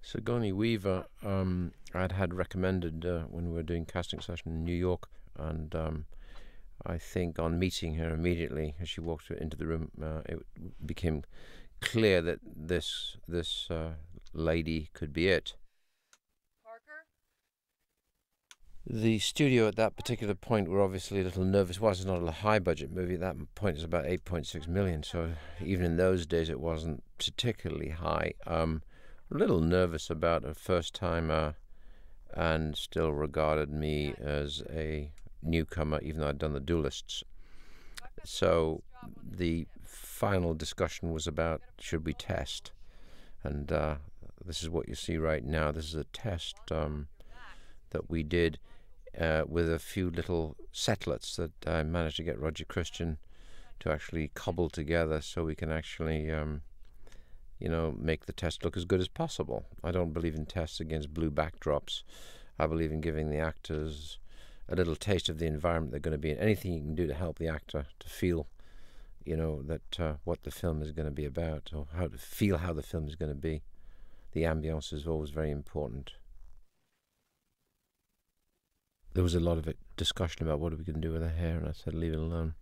Sigourney Weaver, I'd had recommended when we were doing casting session in New York, and I think on meeting her immediately as she walked into the room, it became clear that this lady could be it. The studio at that particular point were obviously a little nervous. Well, it's not a high-budget movie. At that point, it's about 8.6 million. So even in those days, it wasn't particularly high. A little nervous about a first-timer, and still regarded me as a newcomer, even though I'd done the Duelists. So the final discussion was about, should we test? And this is what you see right now. This is a test that we did with a few little setlets that I managed to get Roger Christian to actually cobble together so we can actually, make the test look as good as possible. I don't believe in tests against blue backdrops. I believe in giving the actors a little taste of the environment they're going to be in. Anything you can do to help the actor to feel, that what the film is going to be about, or how to feel how the film is going to be. The ambience is always very important. There was a lot of discussion about what are we going to do with her hair, and I said, leave it alone.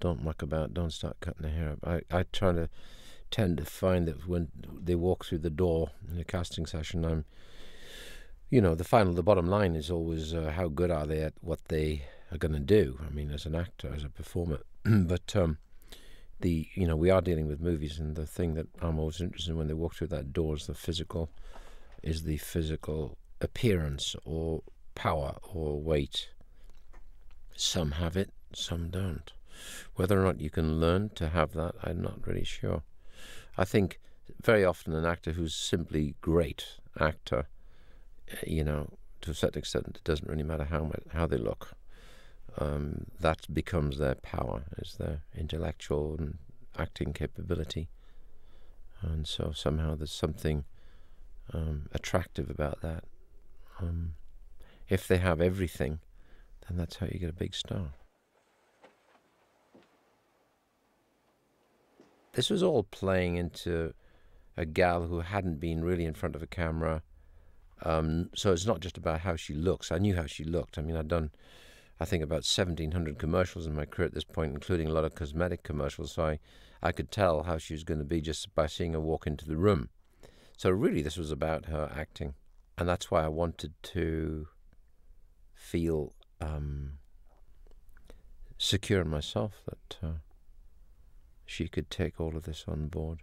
Don't muck about. Don't start cutting her hair up. I tend to find that when they walk through the door in a casting session, the bottom line is always how good are they at what they are going to do. I mean, as an actor, as a performer. But we are dealing with movies, and the thing that I'm always interested in when they walk through that door is the physical appearance or power or weight. Some have it, some don't. Whether or not you can learn to have that, I'm not really sure. I think very often an actor who's simply great actor, to a certain extent, it doesn't really matter how they look. That becomes their power, is their intellectual and acting capability. And so somehow there's something attractive about that. If they have everything, then that's how you get a big star. This was all playing into a gal who hadn't been really in front of a camera. So it's not just about how she looks. I knew how she looked. I mean, I'd done, I think, about 1,700 commercials in my career at this point, including a lot of cosmetic commercials. So I could tell how she was going to be just by seeing her walk into the room. So really, this was about her acting. And that's why I wanted to feel secure in myself that she could take all of this on board.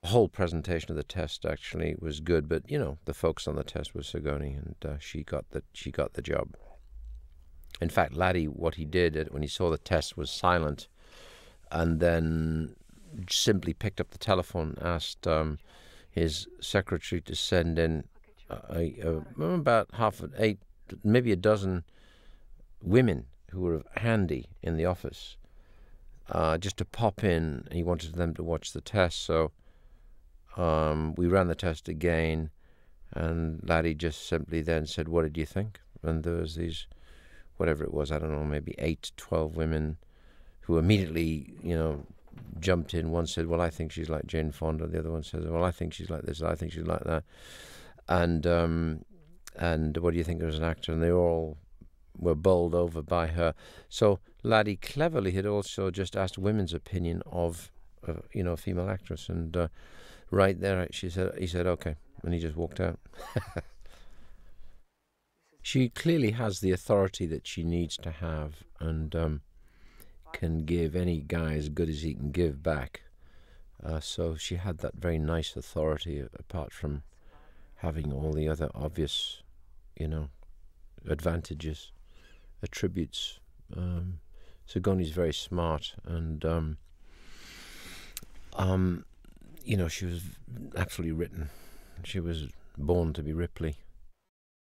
The whole presentation of the test actually was good, but the focus on the test was Sigourney, and she got the job. In fact, Laddie, what he did when he saw the test, was silent, and then simply picked up the telephone, asked his secretary to send in about eight, maybe a dozen women who were handy in the office, just to pop in. He wanted them to watch the test, so we ran the test again, and Laddie just simply then said, "What did you think?" And there was these, whatever it was, I don't know, maybe 8, 12 women who immediately, jumped in. One said, "Well, I think she's like Jane Fonda." The other one says, "Well, I think she's like this. I think she's like that." And what do you think as an actor? And they all were bowled over by her. So Laddie cleverly had also just asked women's opinion of, a female actress, and right there, he said, "Okay," and he just walked out. She clearly has the authority that she needs to have, and can give any guy as good as he can give back. So she had that very nice authority, apart from having all the other obvious, advantages, attributes. Sigourney's very smart, and she was absolutely written. She was born to be Ripley.